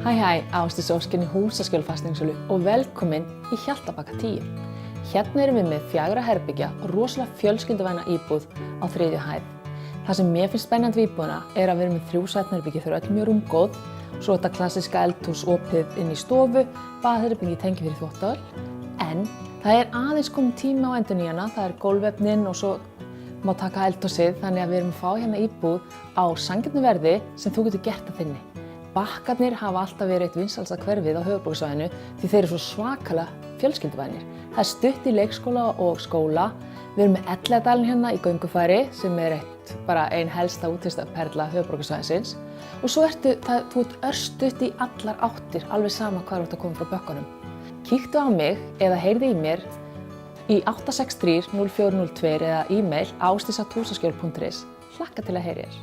Hæ, Ásdís Ósk í Húsaskjól fasteignasölu og velkomin í Hjaltabakka 10. Hérna erum við með 4 herbergja og rosalega fjölskylduvæna íbúð á 3. hæð. Það sem mér finnst spennandi við íbúðina er að við erum með 3 svefnherbergi, þau eru öll mjög rúmgóð, svo þetta klassíska eldhús opið inn í stofu, baðherbergi tengi fyrir þvottavél, en það er aðeins kominn tími á endurnýjana, það er gólfefnin og svo má taka eldhúsið, þannig að við erum að fá hérna íbúð á sanngjörnu verði sem þú getur gert að þinni. Bakkarnir hafa alltaf verið eitt vinsælasta hverfið á höfuðborgarsvæðinu því þeir eru svo svakalega fjölskylduvænir. Það er stutt í leikskóla og skóla. Við erum með Elliðadalinn hérna í göngufæri sem er bara ein helsta útivistarperla höfuðborgarsvæðisins. Og svo þú ert örstutt í allar áttir, alveg sama hvar þú ert að koma frá bökkunum. Kíktu á mig eða heyrðu í mér í 863 0402 eða e-mail ásdís@húsaskjól.is. Hlakka til að heyra þér.